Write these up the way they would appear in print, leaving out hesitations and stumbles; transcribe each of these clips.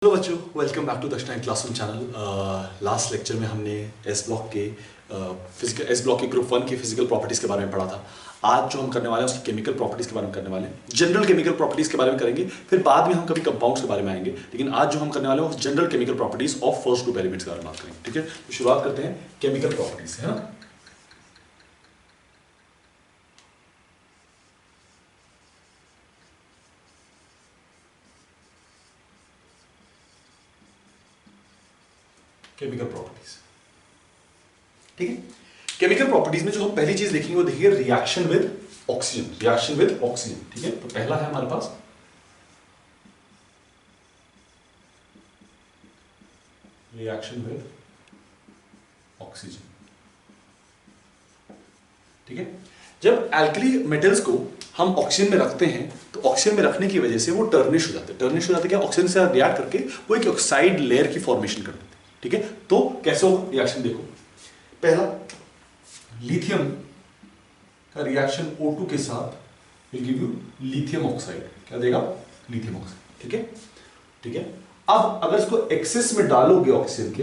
Hello बच्चों, welcome back to दक्षिणा classroom channel. Last lecture में हमने एस ब्लॉक के ग्रुप 1 की फिजिकल प्रॉपर्टीज के बारे में पढ़ा था। आज जो हम करने वाले हैं उसकी केमिकल प्रॉपर्टीज के बारे में करने वाले हैं। जनरल केमिकल प्रॉपर्टीज के बारे में करेंगे, फिर बाद में हम कभी कंपाउंड्स के बारे में आएंगे, लेकिन आज जो हम करने वाले हैं वो general chemical properties of first group elements के बारे में बात करेंगे। ठीक है, तो शुरुआत करते हैं केमिकल प्रॉपर्टीज से, है ना। केमिकल प्रॉपर्टीज, ठीक है। केमिकल प्रॉपर्टीज में जो हम पहली चीज देखेंगे वो देखिए reaction with oxygen. Reaction with oxygen, ठीक है। तो पहला है हमारे पास रिएक्शन विद ऑक्सीजन, ठीक है। जब एल्कली मेटल्स को हम ऑक्सीजन में रखते हैं तो ऑक्सीजन में रखने की वजह से वो टर्निश हो जाते हैं। टर्निश हो जाते क्या, ऑक्सीजन से रिएक्ट करके वो एक ऑक्साइड लेयर की फॉर्मेशन कर देते हैं, ठीक है। तो कैसे हो रिएक्शन, देखो पहला लिथियम का रिएक्शन O2 के साथ will give you lithium oxide. क्या देगा, लिथियम ऑक्साइड, ठीक है, ठीक है। अब अगर इसको एक्सेस में डालोगे ऑक्सीजन के,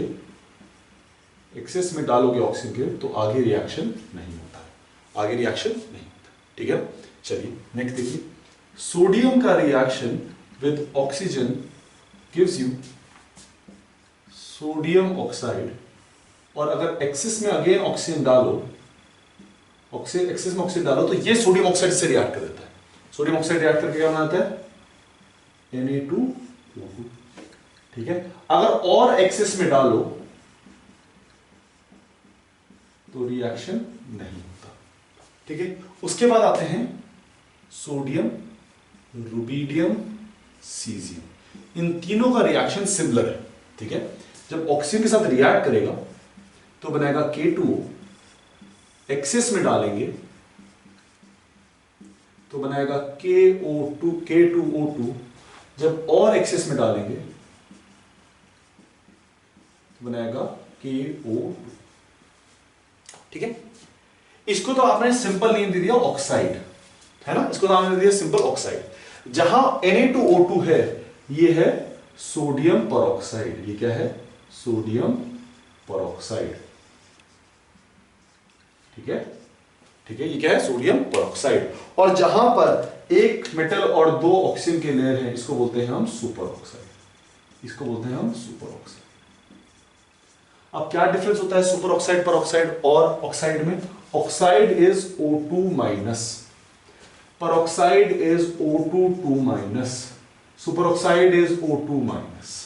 एक्सेस में डालोगे ऑक्सीजन के, तो आगे रिएक्शन नहीं होता है, आगे रिएक्शन नहीं होता, ठीक है। चलिए नेक्स्ट देखिए, सोडियम का reaction with oxygen gives you sodium oxide. और अगर एक्सेस में अगेन ऑक्सीजन डालो, एक्सेस में ऑक्सीजन डालो तो ये सोडियम ऑक्साइड से रिएक्ट कर देता है। सोडियम ऑक्साइड रिएक्ट करके क्या बनाता है, Na2O2, ठीक है। अगर और एक्सेस में डालो तो रिएक्शन नहीं होता, ठीक है। उसके बाद आते हैं सोडियम, रुबिडियम, सीजियम। इन तीनों का रिएक्शन सिमिलर है, ठीक है। जब ऑक्सीजन के साथ रिएक्ट करेगा तो बनेगा K2O, एक्सेस में डालेंगे तो बनाएगा K2O2। जब और एक्सेस में डालेंगे तो बनाएगा KO2, ठीक है। इसको तो आपने सिंपल नेम दे दिया ऑक्साइड, है ना। इसको नाम दे दिया सिंपल ऑक्साइड। जहां Na2O2 है ये है सोडियम परऑक्साइड। ये क्या है, सोडियम परऑक्साइड, ठीक है, ठीक है। ये क्या है, सोडियम परऑक्साइड। और जहां पर एक मेटल और दो ऑक्सीजन के लेयर हैं इसको बोलते हैं हम सुपर ऑक्साइड, इसको बोलते हैं हम सुपर ऑक्साइड। अब क्या डिफरेंस होता है सुपर ऑक्साइड, परऑक्साइड और ऑक्साइड में? Oxide is O2 minus, peroxide is O2 minus, super oxide is O2 minus,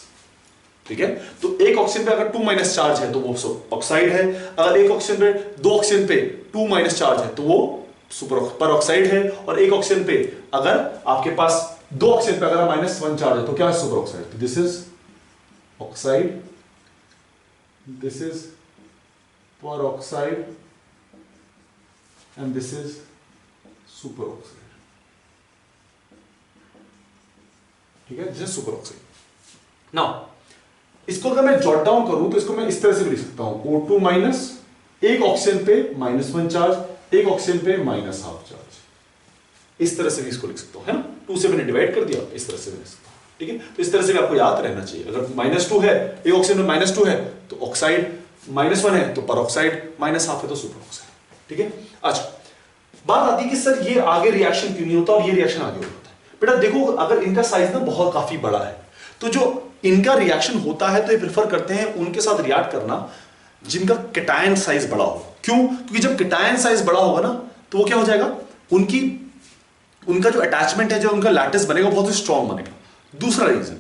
ठीक है। तो एक ऑक्सीजन पे अगर 2 माइनस चार्ज है तो वो ऑक्साइड है। अगर एक ऑक्सीजन पे, दो ऑक्सीजन पे 2 माइनस चार्ज है तो वो सुपर परऑक्साइड है। और एक ऑक्सीजन पे अगर आपके पास दो ऑक्सीजन पे अगर -1 चार्ज है तो क्या है, super oxide. This is oxide, this is peroxide and this is super oxide, ठीक है। This is super oxide. Now इसको अगर मैं जॉट डाउन करूं तो इसको मैं इस तरह से भी लिख सकता हूं, O2 माइनस, एक ऑक्सीजन पे -1 चार्ज, एक ऑक्सीजन पे -½ चार्ज। इस तरह से भी इसको लिख सकता हूं, है ना। 2 से मैंने डिवाइड कर दिया, इस तरह से लिख सकता हूं, ठीक है। तो इस तरह से भी आपको याद रहना चाहिए। अगर -2 है, एक ऑक्सीजन में -2 है तो ऑक्साइड, -1 है तो परऑक्साइड, -½ है तो सुपर ऑक्साइड, ठीक है। अच्छा, बात आती है कि सर ये आगे रिएक्शन क्यों नहीं होता और ये रिएक्शन आगे होता है। बेटा देखो, अगर इनका साइज ना बहुत काफी बड़ा है तो जो इनका रिएक्शन होता है तो ये प्रेफर करते हैं उनके साथ रिएक्ट करना जिनका कैटायन साइज बड़ा हो। क्यों? क्योंकि जब कैटायन साइज बड़ा होगा ना तो वो क्या हो जाएगा, उनका जो अटैचमेंट है, जो उनका लैटिस बनेगा बहुत ही स्ट्रॉन्ग बनेगा। दूसरा रीजन,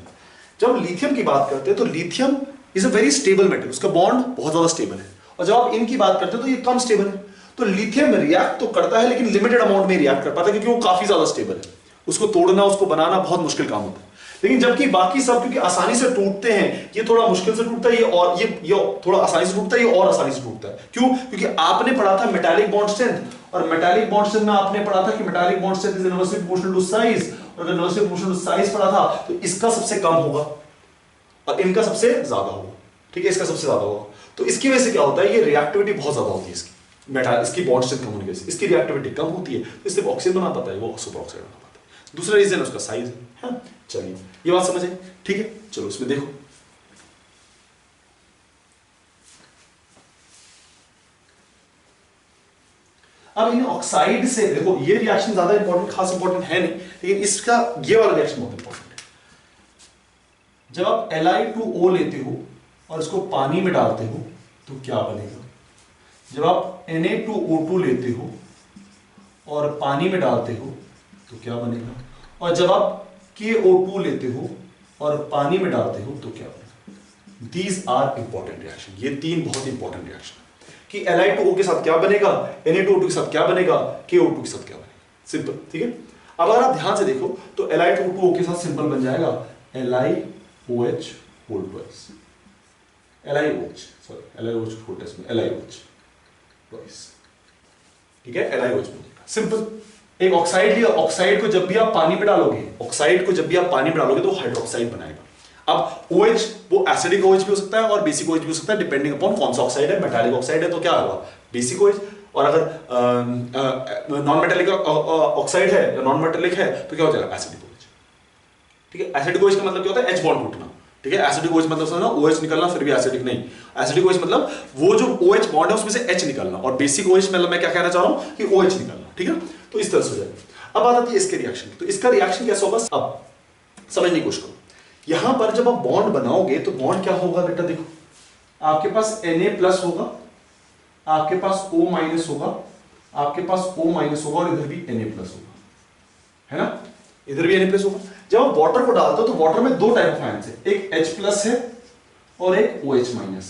जब लिथियम की बात करते हैं तो lithium is a very stable metal, उसका बॉन्ड बहुत ज्यादा स्टेबल है। और जब आप इनकी बात करते हैं तो ये कम स्टेबल है। तो लिथियम रिएक्ट तो करता है लेकिन लिमिटेड अमाउंट में रिएक्ट कर पाता है क्योंकि वो काफी ज्यादा स्टेबल है। उसको तोड़ना, उसको बनाना बहुत मुश्किल काम होता है। लेकिन जबकि बाकी सब क्योंकि आसानी से टूटते हैं, ये थोड़ा मुश्किल से टूटता है, ये थोड़ा आसानी से टूटता है, ये और आसानी से टूटता है। क्यों? क्योंकि आपने पढ़ा था मेटालिक बॉन्ड स्ट्रेंथ, और मेटालिक बॉन्ड स्ट्रेंथ में आपने पढ़ा था कि metallic bond strength is inversely proportional to size. और अगर इनवर्सली प्रोपोर्शनल टू साइज पढ़ा था तो इसका सबसे कम होगा और इनका सबसे ज्यादा होगा, ठीक है। इसका सबसे ज्यादा होगा। तो इसकी वजह से क्या होता है, ये रिएक्टिविटी बहुत ज्यादा होती है इसकी, इसकी बॉन्ड स्ट्रेंथ कम होने की वजह से इसकी रिएक्टिविटी कम होती है, तो इससे ऑक्सीजन बना पाता है, वो सुपर ऑक्साइड बना पाता है। दूसरा रीजन उसका साइज है। हाँ, चलिए ये बात समझ आई, ठीक है। चलो इसमें देखो, अब इन ऑक्साइड से देखो, ये रिएक्शन ज्यादा इंपॉर्टेंट, खास इंपॉर्टेंट है नहीं, लेकिन इसका ये वाला रिएक्शन बहुत इंपॉर्टेंट है। जब आप Li2O लेते हो और इसको पानी में डालते हो तो क्या बनेगा? जब आप Na2O2 लेते हो और पानी में डालते हो तो क्या बनेगा? और जब आप KO2 लेते हो और पानी में डालते हो तो क्या बनेगा? दीज आर इंपॉर्टेंट रिएक्शन, ये तीन बहुत इंपॉर्टेंट रिएक्शन कि Li2O के साथ क्या बनेगा, Na2O2 के साथ क्या बनेगा, KO2 के साथ क्या बनेगा, सिंपल, ठीक है। अब अगर आप ध्यान से देखो तो Li2O2 के साथ सिंपल बन जाएगा LiOH whole twice, LiOH, sorry LiOH whole test में LiOH ट्वाइस, ठीक है, LiOH बनेगा, सिंपल। एक ऑक्साइड लिया, ऑक्साइड को जब भी आप पानी में डालोगे, ऑक्साइड को जब भी आप पानी में डालोगे तो हाइड्रोक्साइड बनाएगा। अब OH वो एसिडिक OH भी हो सकता है और बेसिक OH भी हो सकता है, डिपेंडिंग अपॉन कौन सा ऑक्साइड है। मेटालिक ऑक्साइड है तो क्या होगा, बेसिक OH, और अगर नॉन मेटालिक ऑक्साइड है या नॉन मेटालिक है तो क्या हो जाएगा, एसिडिक OH, ठीक है। एसिडिक OH का मतलब क्या होता है, H बॉन्ड टूटना, ठीक है। एसिडिक OH मतलब समझना OH निकलना फिर भी एसिडिक नहीं, एसिडिक OH मतलब वो जो OH बॉन्ड है उसमें से H निकलना, और बेसिक OH मतलब मैं क्या कहना चाह रहा हूं कि OH निकलना, ठीक है। तो इस तरह से हो जाएगा। अब बात आती है इसके रिएक्शन की, तो इसका रिएक्शन कैसा होगा, अब समझने की कोशिश करो। यहां पर जब आप बॉन्ड बनाओगे तो बॉन्ड क्या होगा बेटा, देखो आपके पास Na+ होगा, आपके पास O- होगा, आपके पास O- होगा, और इधर भी Na+ होगा, है ना, इधर भी Na+ होगा। जब आप वाटर को डालते हो तो वाटर में दो टाइप ऑफ आयंस है, एक H+ है और एक OH- है,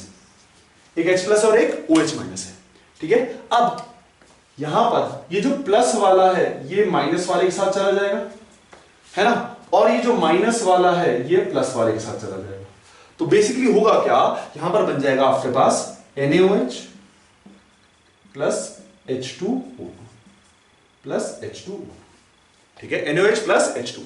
एक H+ और एक OH- है, ठीक है। अब यहां पर ये जो प्लस वाला है ये माइनस वाले के साथ चला जाएगा, है ना, और ये जो माइनस वाला है ये प्लस वाले के साथ चला जाएगा। तो बेसिकली होगा क्या, यहां पर बन जाएगा आपके पास NaOH plus H2O2 plus H2O, ठीक है, NaOH प्लस H2।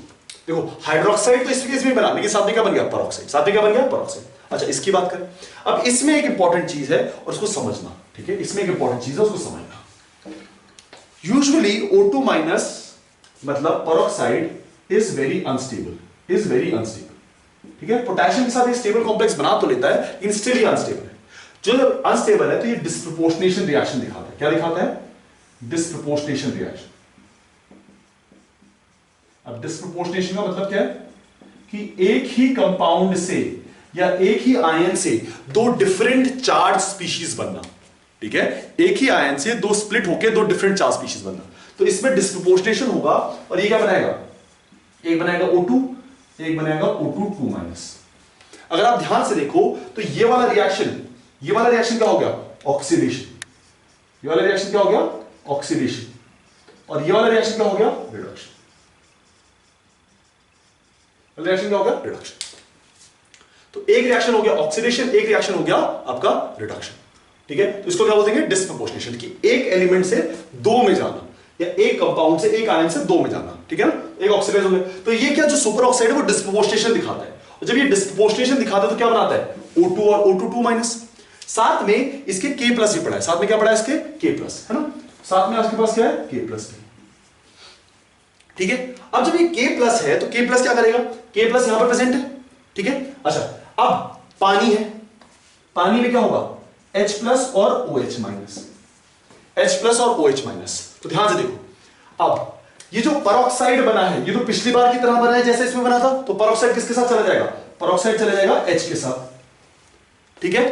देखो हाइड्रोक्साइड तो इस केस में बना, लेकिन साथ में क्या बन गया, पेरोक्साइड, साथ में क्या बन गया, पेरोक्साइड। अच्छा इसकी बात करें, अब इसमें एक इंपॉर्टेंट चीज है और उसको समझना, ठीक है, इसमें एक इंपॉर्टेंट चीज है उसको समझना। यूजुअली O2 माइनस मतलब पेरोक्साइड इज वेरी अनस्टेबल, ठीक है। पोटेशियम के साथ एक स्टेबल कॉम्प्लेक्स बना तो लेता है लेकिन स्टिल ये अनस्टेबल है। जो अनस्टेबल है तो ये डिस्प्रोपोर्शनेशन रिएक्शन दिखाता है, क्या दिखाता है, डिस्प्रोपोर्शनेशन रिएक्शन। अब डिस्प्रोपोर्शनेशन का मतलब क्या है कि एक ही कंपाउंड से या एक ही आयन से दो डिफरेंट चार्ज स्पीशीज बनना, ठीक है, एक ही आयन से दो स्प्लिट होके दो डिफरेंट चार्ज स्पीशीज बनना, तो इसमें डिस्प्रोपोर्शनेशन होगा और ये क्या बनाएगा, एक बनाएगा O2, एक बनाएगा O2 2-। अगर आप ध्यान से देखो तो ये वाला रिएक्शन क्या हो गया, ऑक्सीडेशन, ये वाला रिएक्शन क्या हो गया, ऑक्सीडेशन, और ये वाला रिएक्शन क्या हो गया, रिडक्शन, रिएक्शन क्या हो गया, रिडक्शन। तो एक रिएक्शन हो गया ऑक्सीडेशन, एक रिएक्शन हो गया आपका रिडक्शन, ठीक है। तो इसको क्या बोलते हैं, डिस्प्रोपोर्शनेशन, कि एक एलिमेंट से दो में जाना या एक कंपाउंड से एक आयन से दो में जाना, ठीक है ना, एक ऑक्सीडाइज हो गया। तो ये क्या जो सुपर ऑक्साइड है वो डिस्प्रोपोर्शनेशन दिखाता है, और जब ये डिस्प्रोपोर्शनेशन दिखाता है तो क्या बनाता है, O2 और O2 2-। साथ में इसके K+ भी पड़ा है, साथ में क्या पड़ा है इसके K+, है ना, साथ में आपके पास क्या है, K+, ठीक है। अब जब ये K+ है तो K+ क्या करेगा, K+ यहां पर प्रेजेंट है, ठीक है। अच्छा अब पानी है, पानी में क्या होगा, H+ और OH-, H+ और OH-। तो ध्यान से देखो, अब ये जो पेरोक्साइड बना है ये तो पिछली बार की तरह बना है जैसे इसमें बना था, तो पेरोक्साइड किसके साथ चला जाएगा, पेरोक्साइड चला जाएगा H के साथ, ठीक है।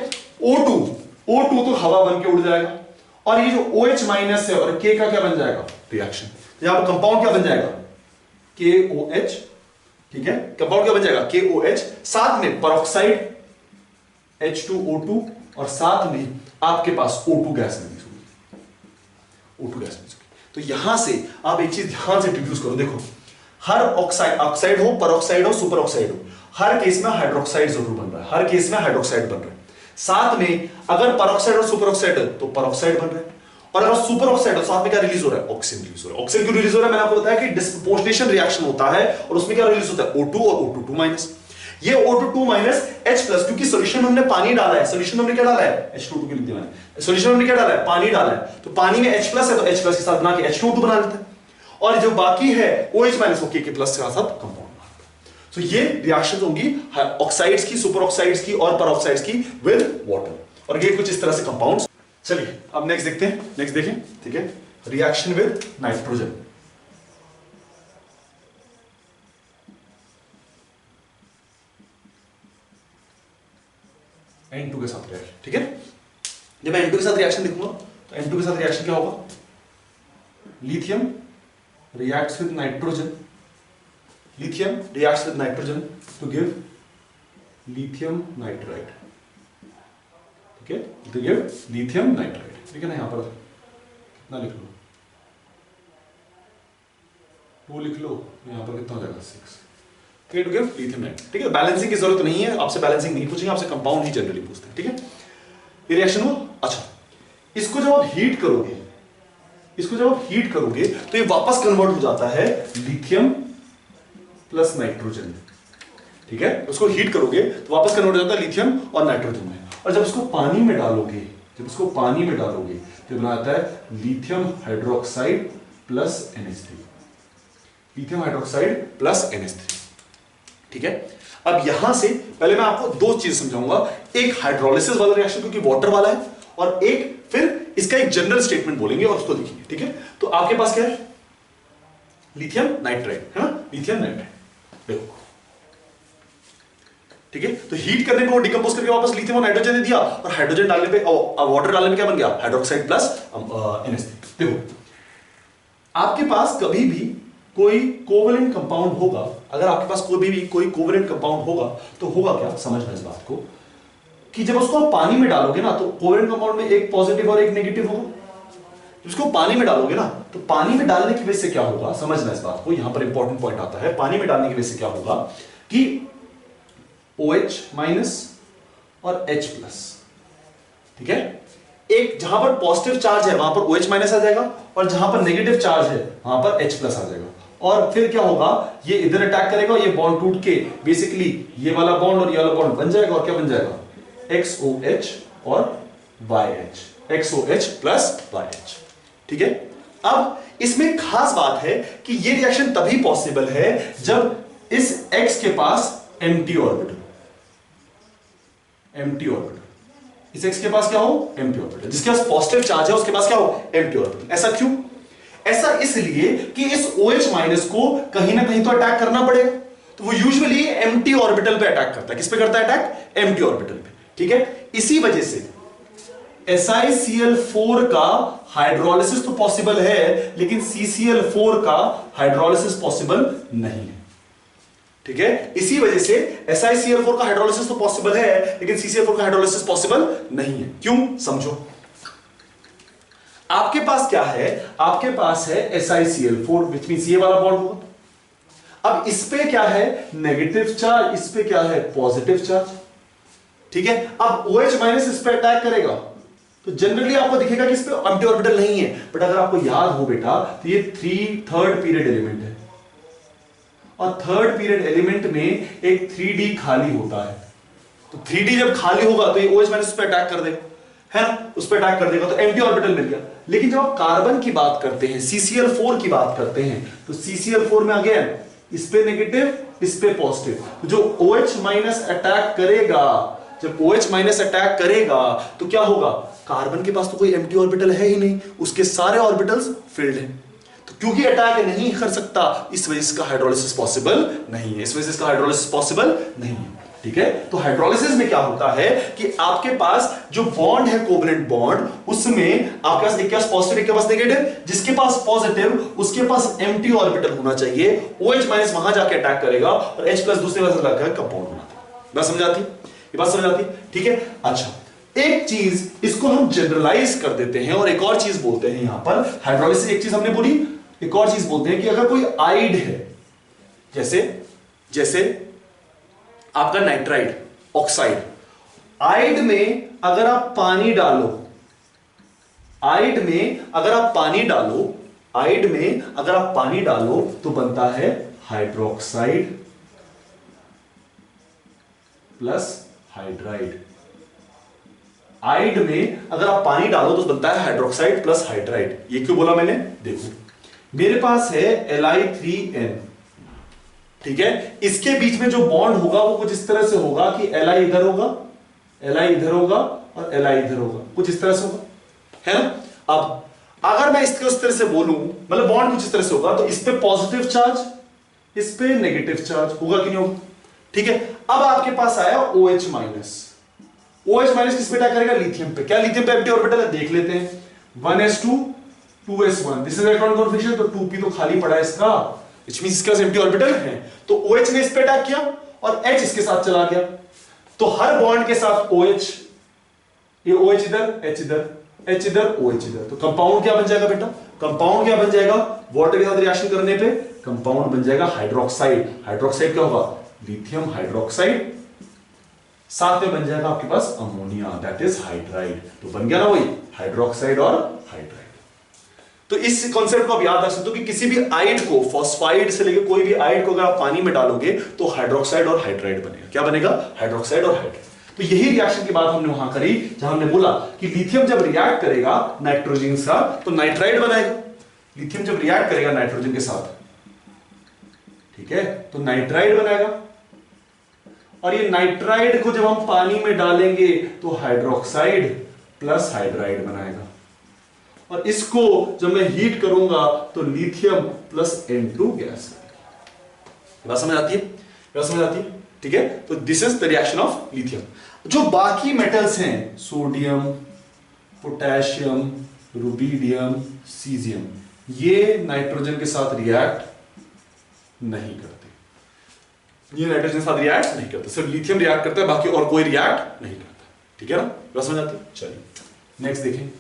O2 तो हवा बन के उड़ जाएगा, और ये जो OH- है और K का क्या बन जाएगा, रिएक्शन, तो यहां पर कंपाउंड क्या बन जाएगा, KOH, ठीक है, कंपाउंड क्या बन जाएगा, KOH, साथ में पेरोक्साइड H2O2, और साथ में आपके पास O2 गैस में O2 गैस में। तो यहां से आप एक चीज ध्यान से इंट्रोड्यूस करो, देखो हर ऑक्साइड हो, पेरोक्साइड हो, सुपर ऑक्साइड हो, हर केस में हाइड्रोक्साइड जरूर बन रहा है, हर केस में हाइड्रोक्साइड बन रहा है। साथ में अगर पेरोक्साइड और सुपर ऑक्साइड है तो पेरोक्साइड बन रहा है, और अगर सुपर ऑक्साइड है साथ में क्या रिलीज हो रहा है, ऑक्सीजन रिलीज हो रहा है। ऑक्सीजन क्यों रिलीज हो रहा है, मैंने आपको बताया कि डिस्प्रोपोर्शनेशन रिएक्शन होता है और उसमें क्या रिलीज होता है, O2 और O2 2-। ये O2 2-, H+, क्योंकि सॉल्यूशन में हमने पानी डाला है, सॉल्यूशन में हमने क्या डाला है, H2O2 की लिख दिया मैंने, सॉल्यूशन में हमने क्या डाला है, पानी डाला है, तो पानी में H+ है तो H+ के साथ बना के H2O2 बना लेते हैं। और जो बाकी है OH माइनस को K प्लस के साथ कंपाउंड। तो ये रिएक्शन होंगी ऑक्साइड्स की, सुपर ऑक्साइड्स की और परऑक्साइड्स की विद वाटर, और ये कुछ इस तरह से कंपाउंड्स। चलिए अब नेक्स्ट देखते हैं, नेक्स्ट देखें, ठीक है, रिएक्शन विद नाइट्रोजन। N2 के साथ रिएक्शन, ठीक है। जब मैं N2 के साथ रिएक्शन लिखूंगा तो N2 के साथ रिएक्शन क्या होगा, lithium reacts with nitrogen, lithium reacts with nitrogen to give lithium nitride, ठीक है, to give lithium nitride, ठीक है ना। यहां पर कितना लिख लो, 2 लिख लो, यहां पर कितना हो जाएगा 6, ठीक है, to give lithium nitride, ठीक है। बैलेंसिंग की जरूरत नहीं है, आपसे बैलेंसिंग नहीं पूछेंगे, आपसे कंपाउंड ही जनरली पूछते हैं, ठीक है। ये रिएक्शन हुआ। अच्छा, इसको जब आप हीट करोगे, इसको जब आप हीट करोगे तो ये वापस कन्वर्ट हो जाता है लिथियम प्लस नाइट्रोजन, ठीक है। उसको हीट करोगे तो वापस कन्वर्ट हो जाता है लिथियम और नाइट्रोजन में, और जब इसको पानी में डालोगे, जब इसको पानी में डालोगे तो बना जाता है lithium hydroxide plus NH3, lithium hydroxide plus NH3, ठीक है। अब यहां से पहले मैं आपको दो चीज समझाऊंगा, एक हाइड्रोलिसिस वाला रिएक्शन क्योंकि वाटर वाला है, और एक फिर इसका एक जनरल स्टेटमेंट बोलेंगे और उसको लिखेंगे, ठीक है। तो आपके पास क्या है, लिथियम नाइट्राइड है ना, लिथियम नाइट्राइड, देखो, ठीक है। तो हीट करने पे वो डिकम्पोज करके वापस लिथियम और नाइट्रोजन दे दिया, और हाइड्रोजन डालने पे वाटर डालने पे क्या बन गया, हाइड्रोक्साइड प्लस NH3। देखो, आपके पास कभी भी कोई कोवेलेंट कंपाउंड होगा, अगर आपके पास कोई भी कोई कोवेलेंट कंपाउंड होगा तो होगा क्या, समझना इस बात को, कि जब उसको आप पानी में डालोगे ना तो कोवेलेंट कंपाउंड में एक पॉजिटिव और एक नेगेटिव होगा। जब उसको पानी में डालोगे ना तो पानी में डालने की वजह से क्या होगा, समझना इस बात को, यहां पर इंपॉर्टेंट पॉइंट आता है। पानी में डालने की वजह से क्या होगा कि OH माइनस और H प्लस, ठीक है, एक जहां पर पॉजिटिव चार्ज है वहां पर OH माइनस आ जाएगा, और जहां पर नेगेटिव चार्ज है वहां पर H प्लस आ जाएगा, और फिर क्या होगा, ये इधर अटैक करेगा, ये बॉन्ड टूट के बेसिकली ये वाला बॉन्ड और ये वाला बॉन्ड बन जाएगा, और क्या बन जाएगा, XOH और YH, XOH प्लस YH, ठीक है। अब इसमें खास बात है कि ये रिएक्शन तभी पॉसिबल है जब इस X के पास एम्प्टी ऑर्बिटल, एम्प्टी ऑर्बिटल, इस X के पास क्या हो, एम्प्टी ऑर्बिटल, जिसके पास पॉजिटिव चार्ज है उसके पास क्या हो, एम्प्टी ऑर्बिटल। ऐसा क्यों, ऐसा इसलिए कि इस OH माइनस को कहीं ना कहीं तो अटैक करना पड़ेगा, तो वो यूजुअली एम्प्टी ऑर्बिटल पे अटैक करता है। किस पे करता है अटैक, एम्प्टी ऑर्बिटल पे, ठीक है। इसी वजह से SiCl4 का हाइड्रोलिसिस तो पॉसिबल है, लेकिन CCl4 का हाइड्रोलिसिस पॉसिबल नहीं है, ठीक है। इसी वजह से SiCl4 का हाइड्रोलिसिस तो पॉसिबल है, लेकिन CCl4 का हाइड्रोलिसिस पॉसिबल नहीं है। क्यों, समझो, आपके पास क्या है, आपके पास है SiCl4 विच मींस ये वाला बॉन्ड होगा। अब इस पे क्या है, नेगेटिव चार्ज, इस पे क्या है, पॉजिटिव चार्ज, ठीक है। अब OH माइनस इस पे अटैक करेगा तो जनरली आपको दिखेगा कि इस पे एम्प्टी ऑर्बिटल नहीं है, बट अगर आपको याद हो बेटा तो ये थर्ड पीरियड एलिमेंट है, और थर्ड पीरियड एलिमेंट में एक 3D खाली होता है, तो 3D जब खाली होगा तो ये OH माइनस पे अटैक कर देगा, है ना, उस पे अटैक कर देगा, तो एम्प्टी ऑर्बिटल मिल गया। लेकिन जब आप कार्बन की बात करते हैं, CCl4 की बात करते हैं, तो CCl4 में अगेन इस पे नेगेटिव, इस पे पॉजिटिव, तो जो OH माइनस अटैक करेगा, जब OH माइनस अटैक करेगा तो क्या होगा, कार्बन के पास तो कोई एम्प्टी ऑर्बिटल है ही नहीं, उसके सारे ऑर्बिटल्स फिल्ड हैं, तो क्योंकि अटैक नहीं कर सकता इस वजह से इसका हाइड्रोलिसिस पॉसिबल नहीं है, इस वजह से इसका हाइड्रोलिसिस पॉसिबल नहीं है, ठीक है। तो हाइड्रोलिसिस में क्या होता है कि आपके पास जो बॉन्ड है, कोवेलेंट बॉन्ड, उसमें आपके पास एक के पास पॉजिटिव एक के पास नेगेटिव, जिसके पास पॉजिटिव उसके पास एम्प्टी ऑर्बिटल होना चाहिए, OH माइनस वहां जाके अटैक करेगा और H प्लस दूसरे पास लगाकर कंपाउंड बनाता है। बात समझ आती, ये बात समझ आती, ठीक है। अच्छा, एक चीज इसको हम जनरलाइज कर देते हैं और एक और चीज बोलते हैं यहां पर, हाइड्रोलिसिस एक चीज हमने बोली, एक और चीज बोलते हैं कि अगर कोई आइड है, जैसे आपका नाइट्राइड ऑक्साइड, आइड में अगर आप पानी डालो, आइड में अगर आप पानी डालो, आइड में अगर आप पानी डालो तो बनता है हाइड्रोक्साइड प्लस हाइड्राइड। आइड में अगर आप पानी डालो तो बनता है हाइड्रोक्साइड प्लस हाइड्राइड। ये क्यों बोला मैंने, देखो मेरे पास है Li3n, ठीक है। इसके बीच में जो बॉन्ड होगा वो कुछ इस तरह से होगा कि Li इधर होगा, Li इधर होगा और Li इधर होगा, कुछ इस तरह से होगा, है ना। अब अगर मैं इसको इस तरह से बोलूं, मतलब बॉन्ड कुछ इस तरह से होगा, तो इस पे पॉजिटिव चार्ज, इस पे नेगेटिव चार्ज होगा कि नहीं होगा, ठीक है। अब आपके पास आया OH माइनस, OH माइनस किस पे अटैक करेगा, लिथियम पे। क्या लिथियम पे एम्प्टी ऑर्बिटल है, देख लेते हैं। 1s2 2s1, this is electron configuration, तो 2p तो खाली पड़ा है इसका, व्हिच मींस इसके पास एम्प्टी ऑर्बिटल है। तो OH ने इस पे अटैक किया और H इसके साथ चला गया, तो हर बॉन्ड के साथ OH, ये OH इधर, H इधर, H इधर, OH इधर, तो कंपाउंड क्या बन जाएगा बेटा, कंपाउंड क्या बन जाएगा, वाटर के साथ रिएक्शन करने पे कंपाउंड बन जाएगा हाइड्रोक्साइड। हाइड्रोक्साइड क्या होगा, लिथियम हाइड्रोक्साइड, साथ में बन जाएगा आपके पास अमोनिया, दैट इज हाइड्राइड। तो बन गया ना वही हाइड्रोक्साइड और हाइड्राइड। तो इस कॉन्सेप्ट को आप याद रख सकते हो कि किसी भी आइड को, फॉस्फाइड से लेकर कोई भी आइड को अगर आप पानी में डालोगे तो हाइड्रोक्साइड और हाइड्राइड बनेगा। क्या बनेगा, हाइड्रोक्साइड और हाइड्राइड। तो यही रिएक्शन की बात हमने वहां करी जहां हमने बोला कि लिथियम जब रिएक्ट करेगा नाइट्रोजन का तो नाइट्राइड बनाएगा। लिथियम जब रिएक्ट करेगा नाइट्रोजन के साथ, ठीक है, तो नाइट्राइड बनाएगा, और ये नाइट्राइड को जब हम पानी में डालेंगे तो हाइड्रोक्साइड प्लस हाइड्राइड बनाएगा, और इसको जब मैं हीट करूंगा तो लिथियम प्लस N2 गैस। बात समझ आती है, बात समझ आती है, ठीक है। तो this is the reaction of lithium. जो बाकी मेटल्स हैं, सोडियम, पोटेशियम, रुबिडियम, सीजियम, ये नाइट्रोजन के साथ रिएक्ट नहीं करते, ये नाइट्रोजन के साथ रिएक्ट नहीं करते, सिर्फ लिथियम रिएक्ट करता है, बाकी और कोई रिएक्ट नहीं करता, ठीक है ना। बात समझ आती है। चलिए नेक्स्ट देखें।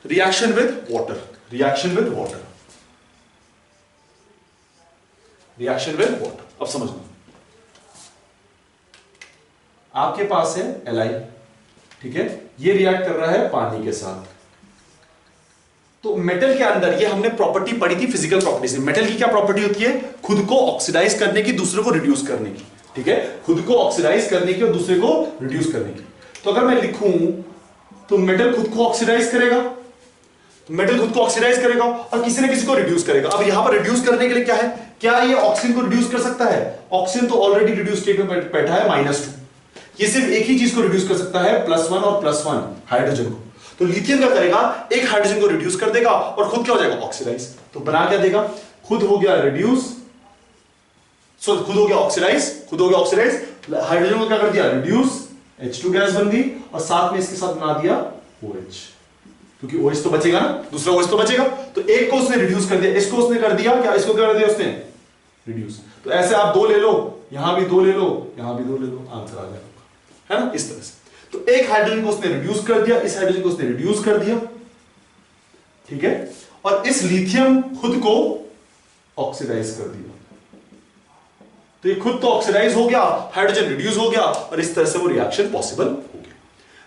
Reaction with water, reaction with water, reaction with water. अब समझना, आपके पास है Li, ठीक है, ये रिएक्ट कर रहा है पानी के साथ। तो मेटल के अंदर ये हमने प्रॉपर्टी पढ़ी थी फिजिकल प्रॉपर्टीज में। मेटल की क्या प्रॉपर्टी होती है, खुद को ऑक्सीडाइज करने की, दूसरे को रिड्यूस करने की, ठीक है, खुद को ऑक्सीडाइज करने की और दूसरे को रिड्यूस करने की। तो अगर मैं लिखूं तो मेटल खुद को ऑक्सीडाइज करेगा, मेटल खुद को ऑक्सीडाइज करेगा और किसी न किसी को रिड्यूस करेगा। अब यहां पर रिड्यूस करने के लिए क्या है, क्या ये ऑक्सीजन को रिड्यूस कर सकता है, ऑक्सीजन तो ऑलरेडी रिड्यूस स्टेट में बैठा है -2, ये सिर्फ एक ही चीज को रिड्यूस कर सकता है +1 और +1 हाइड्रोजन को। तो लिथियम क्या करेगा, एक हाइड्रोजन को रिड्यूस कर देगा और खुद क्या हो जाएगा, ऑक्सीडाइज। तो बना क्या देगा, खुद हो गया रिड्यूस, खुद हो गया ऑक्सीडाइज, खुद हो गया ऑक्सीडाइज, हाइड्रोजन को क्या कर दिया, रिड्यूस, H2 गैस बन गई, और साथ में इसके साथ बना दिया OH, क्योंकि OH तो बचेगा ना, दूसरा OH तो बचेगा। तो एक को उसने रिड्यूस कर दिया, इसको उसने कर दिया क्या, इसको क्या कर दिया उसने, रिड्यूस। तो ऐसे आप 2 ले लो, यहां भी 2 ले लो, यहां भी 2 ले लो, आंसर आ जाएगा, है ना, इस तरह से। तो एक हाइड्रोजन को उसने रिड्यूस कर दिया, इस हाइड्रोजन को उसने रिड्यूस कर दिया, ठीक है, और इस लिथियम खुद को ऑक्सीडाइज कर दिया। तो ये खुद तो ऑक्सीडाइज हो गया, हाइड्रोजन रिड्यूस हो गया, और इस तरह से वो रिएक्शन पॉसिबल हो गया।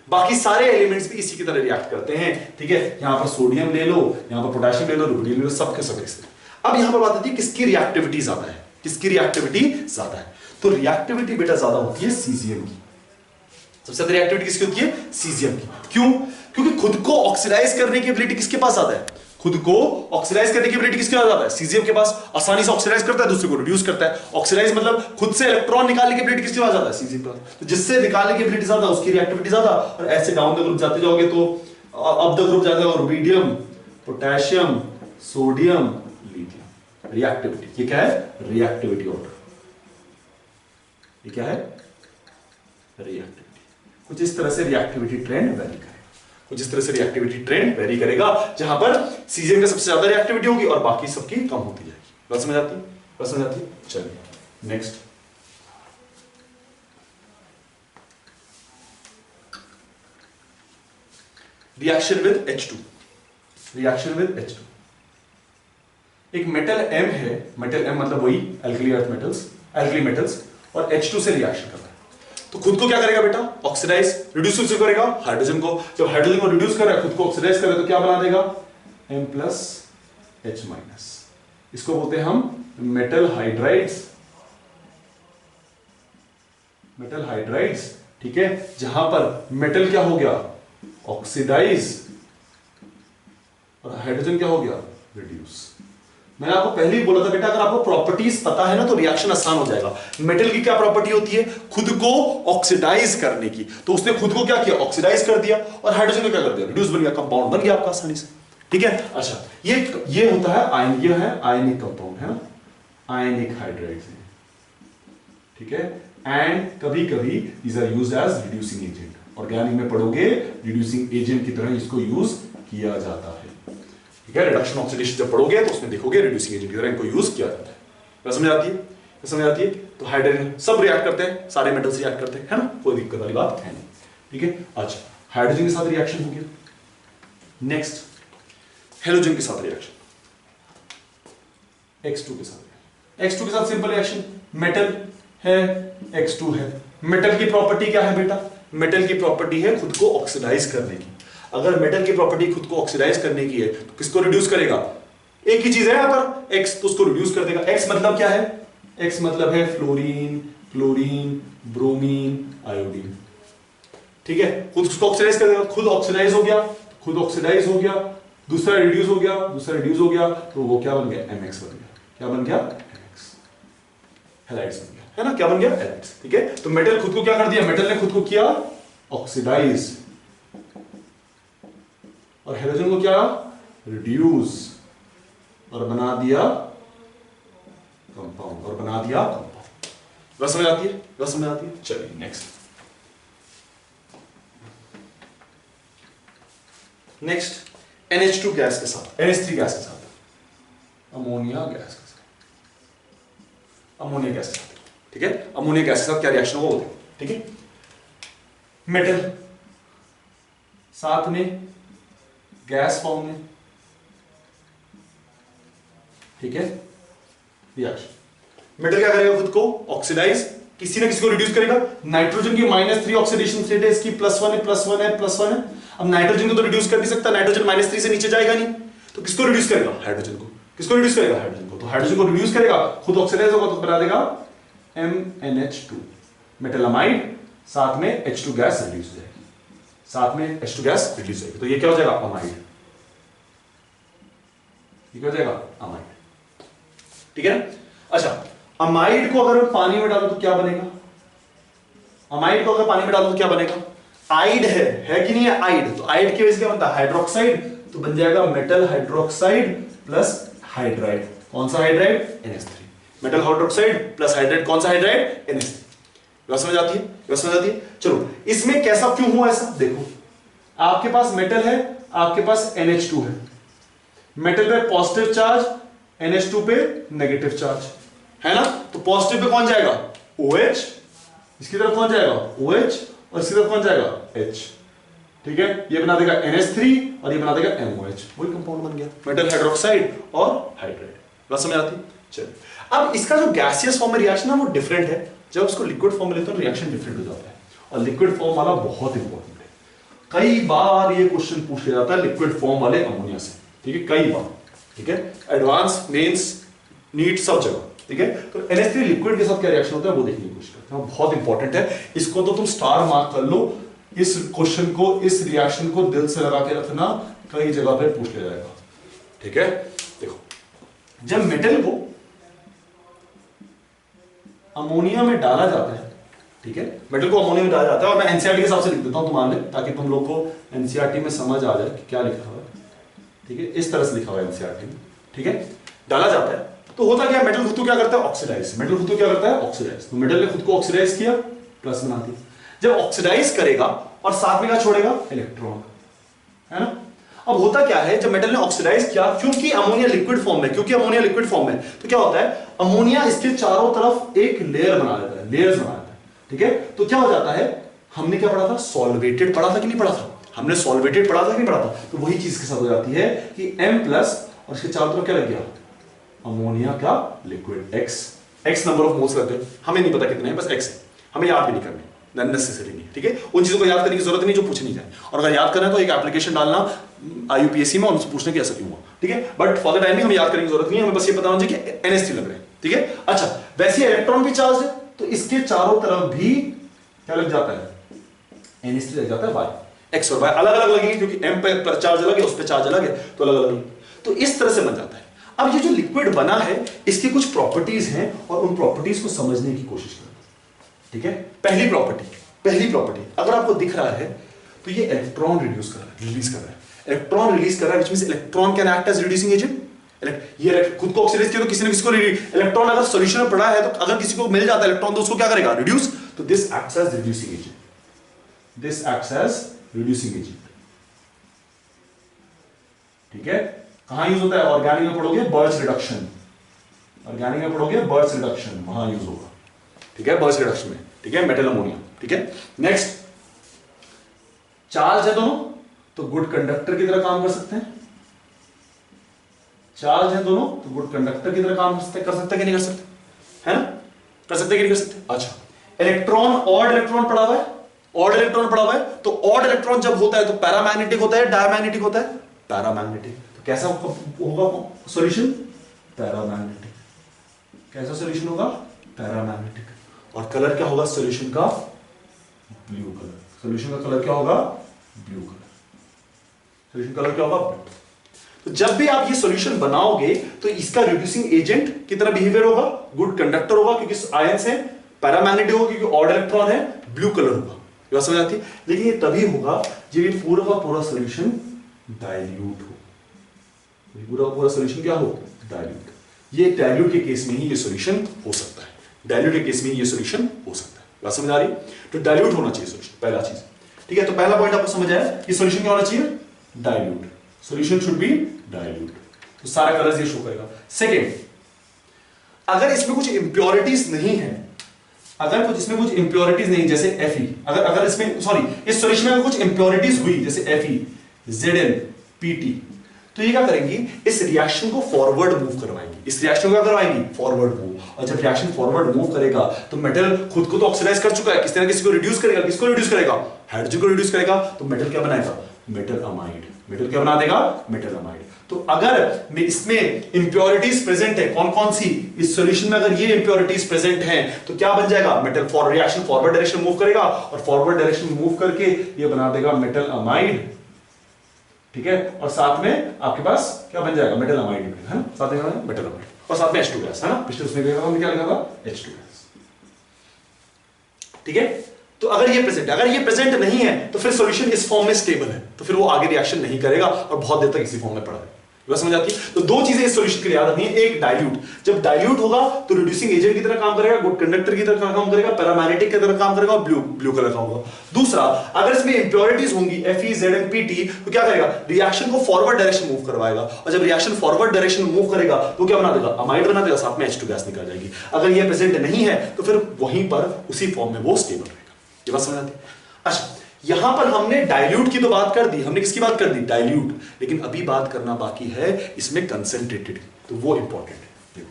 बाकी सारे एलिमेंट्स भी इसी की तरह रिएक्ट करते हैं, ठीक है। यहां पर सोडियम ले लो, यहां पर पोटेशियम ले लो, रुबिडियम ले लो, सबके सब ऐसे। अब यहां पर बात आती है किसकी रिएक्टिविटी ज्यादा है, किसकी रिएक्टिविटी ज्यादा है। तो रिएक्टिविटी बेटा ज्यादा होती है सीजियम की, सबसे ज्यादा रिएक्टिविटी किसकी होती है, सीजियम की। क्यों, क्योंकि खुद को ऑक्सीडाइज करने की एबिलिटी किसके पास ज्यादा है, खुद को ऑक्सीडाइज करने की एबिलिटी किसके पास ज्यादा है, सीजियम के पास। आसानी से ऑक्सीडाइज करता है, दूसरे को रिड्यूस करता है। ऑक्सीडाइज मतलब खुद से इलेक्ट्रॉन निकालने की एबिलिटी किसके पास ज्यादा है, सीजियम के पास। तो जिससे निकालने की एबिलिटी ज्यादा, उसकी रिएक्टिविटी ज्यादा। और ऐसे डाउन द ग्रुप जाते जाओगे तो अप द ग्रुप जाते जाओगे, rubidium, potassium, sodium, lithium. Reactivity, ये क्या है, रिएक्टिविटी ऑर्डर, ये क्या है, रिएक्टिविटी। कुछ इस तरह से रिएक्टिविटी ट्रेंड वेरी करेगा, कुछ इस तरह से रिएक्टिविटी ट्रेंड वेरी करेगा, जहां पर सीजियम का सबसे ज्यादा रिएक्टिविटी होगी और बाकी सबकी कम होती जाएगी। बात समझ आती है, बात समझ आती है। चलिए next, reaction with H2, reaction with H2। एक मेटल M है, मेटल M मतलब वही alkali earth metals, alkali metals, और H2 से रिएक्शन कर रहा है। तो खुद को क्या करेगा बेटा, ऑक्सीडाइज, रिड्यूस किसको करेगा, हाइड्रोजन को। जब हाइड्रोजन को रिड्यूस कर रहा है, खुद को ऑक्सीडाइज कर रहा है, तो क्या बना देगा, M+H-। इसको बोलते हैं हम मेटल हाइड्राइड्स, मेटल हाइड्राइड्स, ठीक है, जहां पर मेटल क्या हो गया, ऑक्सीडाइज, और हाइड्रोजन क्या हो गया, रिड्यूस। मैंने आपको पहले ही बोला था बेटा, अगर आपको प्रॉपर्टीज पता है ना तो रिएक्शन आसान हो जाएगा। मेटल की क्या प्रॉपर्टी होती है, खुद को ऑक्सीडाइज करने की, तो उसने खुद को क्या किया, ऑक्सीडाइज कर दिया, और हाइड्रोजन को क्या कर दिया, रिड्यूस बन गया, कंपाउंड बन गया आपका आसानी से। ठीक है, अच्छा ये होता है आयन, ये है आयनिक कंपाउंड, है ना, आयनिक हाइड्राइड्स है, ठीक है। एंड कभी कभी these are used as reducing agent, organic में पढ़ोगे रिड्यूसिंग एजेंट की तरह इसको यूज किया जाता है, ठीक है। रिडक्शन ऑक्सीडेशन जब पढ़ोगे तो उसमें देखोगे रिड्यूसिंग एजेंट की तरह इनको यूज किया जाता है। क्या समझ आती है, क्या समझ आती है। तो हाइड्रोजन सब रिएक्ट करते हैं, सारे मेटल्स रिएक्ट करते हैं, है ना, कोई दिक्कत वाली बात है नहीं, ठीक है। अच्छा, हाइड्रोजन के साथ रिएक्शन हो गया, नेक्स्ट हेलोजन के साथ रिएक्शन, X2 के साथ, X2 के साथ सिंपल रिएक्शन, मेटल है, X2 है। मेटल की प्रॉपर्टी क्या है बेटा, मेटल की प्रॉपर्टी है खुद को ऑक्सीडाइज करने की। अगर मेटल की प्रॉपर्टी खुद को ऑक्सीडाइज करने की है तो किसको रिड्यूस करेगा, एक ही चीज है यहां पर X, तो उसको रिड्यूस कर देगा। X मतलब क्या है, X मतलब है फ्लोरीन, क्लोरीन, ब्रोमीन, आयोडीन, ठीक है। खुद उसको ऑक्सीडाइज कर देगा, खुद ऑक्सीडाइज हो गया, खुद ऑक्सीडाइज हो गया, दूसरा रिड्यूस हो गया, दूसरा रिड्यूस हो गया, तो वो क्या बन गया, MX बन गया। क्या बन गया, MX, हैलाइड्स बन गया, है ना, क्या बन गया, हैलाइड्स, ठीक है। तो मेटल खुद को क्या कर दिया, मेटल ने खुद को किया ऑक्सीडाइज, और हेलोजन को क्या, रिड्यूस, और बना दिया कंपाउंड, और बना दिया कंपाउंड। बस समझ आती है, बस समझ आती है। चलिए नेक्स्ट, नेक्स्ट NH2 गैस के साथ, NH3 गैस के साथ, अमोनिया गैस के साथ, अमोनिया गैस के साथ, ठीक है। अमोनिया गैस के साथ क्या रिएक्शन होगा वो देखो, ठीक है। मेटल साथ में गैस फॉर्म में, ठीक है, रिएक्शन। मेटल क्या करेगा, खुद को ऑक्सीडाइज, किसी ना किसी को रिड्यूस करेगा। नाइट्रोजन की -3 ऑक्सीडेशन स्टेट है, इसकी +1 है, +1 है, +1 है। अब नाइट्रोजन को तो रिड्यूस कर नहीं सकता, नाइट्रोजन -3 से नीचे जाएगा नहीं, तो किसको रिड्यूस करेगा, हाइड्रोजन को। किसको रिड्यूस करेगा, हाइड्रोजन को। तो हाइड्रोजन को रिड्यूस करेगा, खुद ऑक्सीडाइज होगा तो बना देगा MnH2, मेटल अमाइड, साथ में H2 गैस रिड्यूस हो जाएगी, साथ में H2 गैस रिड्यूस हो जाएगी, तो ये क्या हो जाएगा, अमाइड, ये क्या हो जाएगा, अमाइड, ठीक है। अच्छा, अमाइड को अगर पानी में डालो तो क्या बनेगा, अमाइड को अगर पानी में डालो तो क्या बनेगा, आइड है कि नहीं है, आइड, तो आइड की वजह से क्या बनता है, हाइड्रोक्साइड, तो बन जाएगा मेटल हाइड्रोक्साइड प्लस हाइड्राइड। कौन सा hydride, NH3, metal hydroxide plus hydride, कौन सा हाइड्राइड, NH3। बात समझ आती है, बात समझ आती है। चलो, इसमें कैसा क्यों हुआ ऐसा देखो, आपके पास मेटल है, आपके पास NH2 है, मेटल पे पॉजिटिव चार्ज, NH2 पे नेगेटिव चार्ज, है ना, तो पॉजिटिव पे कौन जाएगा, OH, इसकी तरफ कौन जाएगा, OH, और इसकी तरफ कौन जाएगा, H, ठीक है। ये बना देगा NH3 और ये बना देगा MOH, वही कंपाउंड बन गया, मेटल हाइड्रोक्साइड और हाइड्राइड। बात समझ आती है। चलिए, अब इसका जो गैसियस फॉर्म में रिएक्शन है वो डिफरेंट है, जब उसको लिक्विड फॉर्म में लेते हैं रिएक्शन डिफरेंट हो जाता है, और लिक्विड फॉर्म वाला बहुत इंपॉर्टेंट है। कई बार ये क्वेश्चन पूछ लिया जाता है लिक्विड फॉर्म वाले अमोनिया से, ठीक है, कई बार, ठीक है, एडवांस, मेंस, नीट, सब जगह, ठीक है। तो NH3 लिक्विड के साथ क्या रिएक्शन होता है वो देखने की कोशिश करते हैं, बहुत इंपॉर्टेंट है, इसको तो तुम स्टार मार्क कर लो, इस क्वेश्चन को, इस रिएक्शन को दिल से लगा के रखना, कई जगह पे पूछ लिया जाएगा, ठीक है। देखो, जब मेटल को अमोनिया में डाला जाता है, ठीक है, मेटल को अमोनिया में डाला जाता है, और मैं एनसीईआरटी के हिसाब से लिख देता हूं तुम्हारे लिए, ताकि तुम लोग को एनसीईआरटी में समझ आ जाए कि क्या लिखा हुआ है, ठीक है, इस तरह से लिखा हुआ है एनसीईआरटी में, ठीक है। डाला जाता है तो होता क्या, मेटल खुद को क्या करता है, ऑक्सीडाइज, मेटल खुद को क्या करता है, ऑक्सीडाइज, तो मेटल ने खुद को ऑक्सीडाइज किया, प्लस बना दिया। जब ऑक्सीडाइज करेगा और साथ में क्या छोड़ेगा, इलेक्ट्रॉन, है ना। अब होता क्या है, जब मेटल ने ऑक्सीडाइज किया, क्योंकि अमोनिया लिक्विड फॉर्म में, क्योंकि अमोनिया लिक्विड फॉर्म में, तो क्या होता है, अमोनिया इसके चारों तरफ एक लेयर बना देता है, लेयर्स बना देता है, ठीक है। तो क्या हो जाता है, हमने क्या पढ़ा था, सॉल्वेटेड पढ़ा था कि नहीं पढ़ा था, हमने सॉल्वेटेड पढ़ा था कि नहीं पढ़ा था, तो वही चीज के साथ हो जाती है कि M+ और इसके चारों तरफ क्या लग गया, अमोनिया का liquid, X number of moles रहते हैं, हमें नहीं पता कितने हैं, बस X है, हमें याद भी नहीं करनी, नेसेसरी नहीं, ठीक है। उन चीजों को याद करने की जरूरत नहीं जो पूछ नहीं जाए, और अगर याद करना है तो एक एप्लीकेशन डालना IUPAC में, उनसे पूछने की ऐसा क्यों हुआ, ठीक है। बट फॉर द टाइमिंग हमें याद करने की जरूरत नहीं है, हमें बस ये पता होना चाहिए कि NH3 लग रहे हैं, ठीक है। अच्छा, वैसे इलेक्ट्रॉन भी चार्ज है, तो इसके चारों तरफ भी क्या लग जाता है, NH3 लग जाता है Y, X और Y अलग अलग लगेंगे क्योंकि M पे चार्ज अलग है, उस पे चार्ज अलग है, तो अलग अलग। तो इस तरह से बन जाता है। अब ये जो लिक्विड बना है इसकी कुछ प्रॉपर्टीज हैं और उन प्रॉपर्टीज को समझने की कोशिश करें। ठीक है, पहली प्रॉपर्टी अगर आपको दिख रहा है तो ये इलेक्ट्रॉन रिलीज कर रहा है, इलेक्ट्रॉन रिलीज कर रहा है, which means electron can act as reducing agent. ये खुद को ऑक्सीडाइज किया तो किसी ने किसी को इलेक्ट्रॉन अगर सॉल्यूशन में पड़ा है तो अगर किसी को मिल जाता है इलेक्ट्रॉन तो उसको क्या करेगा, रिड्यूस। तो this acts as reducing agent, this acts as reducing agent. ठीक है, कहां यूज होता है, ऑर्गेनिक में पढ़ोगे बर्च रिडक्शन, ऑर्गेनिक में पढ़ोगे बर्च रिडक्शन, वहां यूज होगा। ठीक है, बर्च रिडक्शन में। ठीक है, मेटल अमोनिया। ठीक है, नेक्स्ट चार्ज है दोनों तो गुड कंडक्टर की तरह काम कर सकते हैं, चार्ज है दोनों तो गुड कंडक्टर की तरह काम कर सकते कि नहीं कर सकते, है ना, कर सकते कि नहीं कर सकते। अच्छा, इलेक्ट्रॉन ऑड इलेक्ट्रॉन पड़ा हुआ है, ऑड इलेक्ट्रॉन पड़ा हुआ है, तो ऑड इलेक्ट्रॉन जब होता है तो पैरामैग्नेटिक होता है, डायमैग्नेटिक होता है, पैरामैग्नेटिक। तो कैसा होगा सॉल्यूशन, पैरामैग्नेटिक। कैसा सॉल्यूशन होगा, पैरामैग्नेटिक। और कलर क्या होगा सॉल्यूशन का, ब्लू कलर। सॉल्यूशन का कलर क्या होगा, ब्लू कलर। सॉल्यूशन कलर क्या होगा, ब्लू। तो जब भी आप ये सॉल्यूशन बनाओगे तो इसका रिड्यूसिंग एजेंट की तरह बिहेवियर होगा, गुड कंडक्टर होगा क्योंकि आयंस है, पैरामैग्नेटिक होगा क्योंकि ऑड इलेक्ट्रॉन है, ब्लू कलर होगा। ये समझ आती है। लेकिन ये तभी होगा जब ये पूरा का पूरा सॉल्यूशन डाइल्यूट हो। पूरा सॉल्यूशन क्या हो, डाइल्यूट। ये डाइल्यूट के केस में ही ये सॉल्यूशन हो सकता है, डाइल्यूट के केस में ही ये सॉल्यूशन हो सकता है। बात समझ आ रही है। तो डाइल्यूट होना चाहिए सॉल्यूशन, पहला चीज। ठीक है, तो पहला पॉइंट आपको समझ आया कि सॉल्यूशन क्या होना चाहिए, dilute. Solution should be dilute. तो सारा कलर्स ये शो करेगा। सेकंड, अगर इसमें कुछ इंप्योरिटीज नहीं है, अगर कुछ इसमें कुछ इंप्योरिटीज नहीं जैसे Fe, अगर इसमें इस सॉल्यूशन में अगर कुछ इंप्योरिटीज हुई जैसे Fe, Zn, Pt, तो ये क्या करेंगी, इस रिएक्शन को फॉरवर्ड मूव करवाएंगी। इस रिएक्शन को क्या करवाएंगी, फॉरवर्ड मूव। और जब रिएक्शन फॉरवर्ड मूव करेगा तो मेटल खुद को तो ऑक्सीडाइज कर चुका है, किसी ना किसी को रिड्यूस करेगा। किसको रिड्यूस करेगा, हाइड्रोजन को रिड्यूस करेगा। तो मेटल क्या बनाएगा, मेटल अमाइड। मेटल क्या बना देगा, मेटल अमाइड। तो अगर इसमें इंप्योरिटीज प्रेजेंट है, कौन कौन सी, इस सॉल्यूशन में अगर ये इंप्योरिटीज प्रेजेंट हैं तो क्या बन जाएगा, metal reaction forward direction move करेगा और फॉरवर्ड डायरेक्शन मूव करके ये बना देगा मेटल अमाइड। ठीक है, और साथ में आपके पास क्या बन जाएगा, मेटल अमाइड, है ना, साथ में मेटल अमाइड और साथ में H2 गैस, है ना। पिछले उसमें क्या लिखा था, H2 गैस। ठीक है, तो अगर ये प्रेजेंट नहीं है तो फिर सॉल्यूशन इस फॉर्म में स्टेबल है, तो फिर वो आगे रिएक्शन नहीं करेगा और बहुत देर तक इसी फॉर्म में पड़ा है। बस समझ आती है। तो दो चीजें इस सॉल्यूशन के लिए याद रखनी है। एक, डाइल्यूट, जब डाइल्यूट होगा तो रिड्यूसिंग एजेंट की तरह काम करेगा, गुड कंडक्टर की तरह काम करेगा, पैरामैग्नेटिक की तरह काम करेगा और ब्लू कलर का होगा। दूसरा, अगर इसमें इंप्योरिटीज होंगी Fe, Zn, Pt, तो क्या करेगा, रिएक्शन को फॉरवर्ड डायरेक्शन मूव करवाएगा और जब रिएक्शन फॉरवर्ड डायरेक्शन मूव करेगा तो क्या बना देगा, अमाइड बना देगा, साथ में H2 गैस निकल जाएगी। अगर ये प्रेजेंट नहीं है तो फिर वहीं पर उसी फॉर्म में वो स्टेबल रहेगा। ये बात समझ आती है। अच्छा, यहां पर हमने डाइल्यूट की तो बात कर दी, हमने किसकी बात कर दी, डाइल्यूट। लेकिन अभी बात करना बाकी है इसमें कंसंट्रेटेड, तो वो इंपॉर्टेंट है।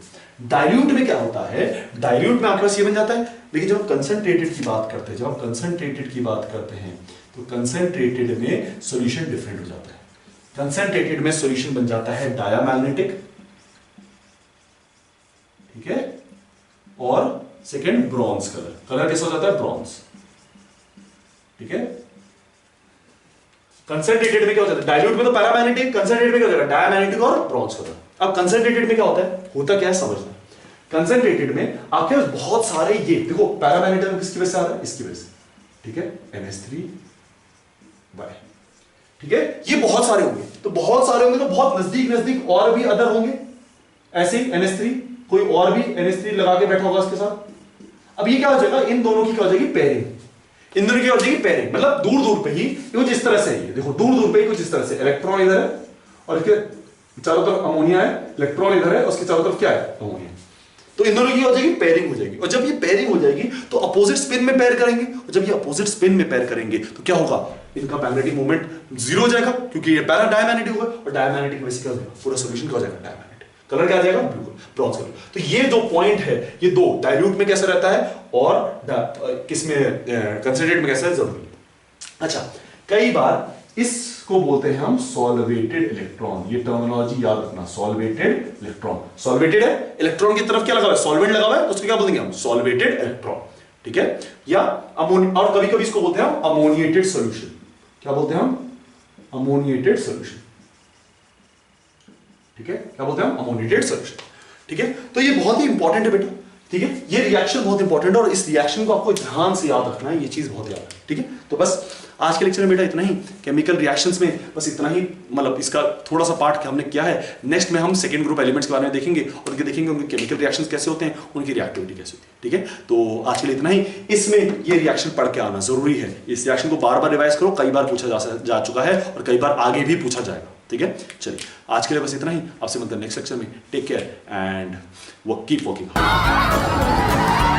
डाइल्यूट में क्या होता है, डाइल्यूट में आपके पास ये बन जाता है। लेकिन जब कंसंट्रेटेड की बात करते हैं, जब आप कंसंट्रेटेड की बात करते हैं तो कंसंट्रेटेड में सॉल्यूशन डिफरेंट हो जाता है। कंसंट्रेटेड में सॉल्यूशन बन जाता है डायमैग्नेटिक, ठीक है, और सेकेंड ब्रॉन्ज कलर। कलर कैसा हो जाता है, ब्रॉन्ज। ठीक है, कंसंट्रेटेड में क्या होता है, डाइल्यूट में तो पैरामैग्नेटिक, कंसंट्रेटेड में क्या होता है, डायमैग्नेटिक और ब्रॉन्ज कलर। अब कंसंट्रेटेड में क्या होता क्या है समझना। कंसंट्रेटेड में आपके पास बहुत सारे, ये देखो पैरामैग्नेटिक में किसकी वजह से आ रहा है, इसकी वजह से। ठीक है, NH3 ठीक है, ये बहुत सारे होंगे, तो बहुत सारे होंगे तो बहुत नजदीक और भी अदर होंगे। ऐसे ही NH3, कोई और भी NH3 लगा के बैठा होगा उसके साथ। अब ये क्या हो जाएगा, इन दोनों की क्या हो जाएगी, पेयरिंग। इन दोनों की हो जाएगी पेयरिंग, मतलब दूर पे ही कुछ इस तरह से है। देखो दूर पे ही कुछ इस तरह से, इलेक्ट्रॉन इधर है और इसके चारों तरफ अमोनिया है, इलेक्ट्रॉन इधर है और उसके चारों तरफ क्या है, अमोनिया। तो इन दोनों की हो जाएगी पेयरिंग हो जाएगी। और जब ये पेयरिंग हो जाएगी तो अपोजिट स्पिन में पेयर करेंगे, और जब ये अपोजिट स्पिन में पेयर करेंगे तो क्या होगा, इनका मैग्नेटिक मोमेंट जीरो हो जाएगा क्योंकि ये पैरा डायमैग्नेटिक होगा, और डायमैग्नेटिक में से क्या हो जाएगा, पूरा सॉल्यूशन क्या हो जाएगा, डायमैग्नेटिक। कलर क्या आ जाएगा, ब्लू, ब्रॉन्ज कलर। तो ये दो पॉइंट है, ये दो डाइल्यूट में कैसा रहता है और किसमें कंसंट्रेटेड में कैसा है, जरूरी। अच्छा, कई बार इसको बोलते हैं हम सॉल्वेटेड इलेक्ट्रॉन। ये टर्मिनोलॉजी याद रखना, सॉल्वेटेड इलेक्ट्रॉन। सॉल्वेटेड है, इलेक्ट्रॉन की तरफ क्या लगा हुआ है, सॉल्वेंट लगा हुआ है, तो उसको क्या बोलेंगे हम, सॉल्वेटेड इलेक्ट्रॉन। ठीक है, या और कभी कभी इसको बोलते हैं हम अमोनिएटेड सॉल्यूशन। क्या बोलते हैं हम? Ammoniated solution. ठीक है, क्या बोलते हैं हम? Ammoniated solution. ठीक है, तो ये बहुत ही इंपॉर्टेंट है बेटा। ठीक है, ये रिएक्शन बहुत इंपॉर्टेंट है और इस रिएक्शन को आपको ध्यान से याद रखना है, ये चीज बहुत याद है। ठीक है, तो बस आज के लेक्चर में बेटा इतना ही, केमिकल रिएक्शंस में बस इतना ही, मतलब इसका थोड़ा सा पार्ट हमने किया है। नेक्स्ट में हम सेकंड ग्रुप एलिमेंट्स के बारे में देखेंगे और उनके देखेंगे उनके केमिकल रिएक्शंस कैसे होते हैं, उनकी रिएक्टिविटी कैसे होती है। ठीक है, तो आज के लिए इतना ही। इसमें ये रिएक्शन पढ़ के आना जरूरी है, इस रिएक्शन को बार बार रिवाइज करो, कई बार पूछा जा चुका है और कई बार आगे भी पूछा जाएगा। ठीक है, चलिए आज के लिए बस इतना ही, आपसे मिलते हैं नेक्स्ट लेक्चर में। Take care and keep working hard.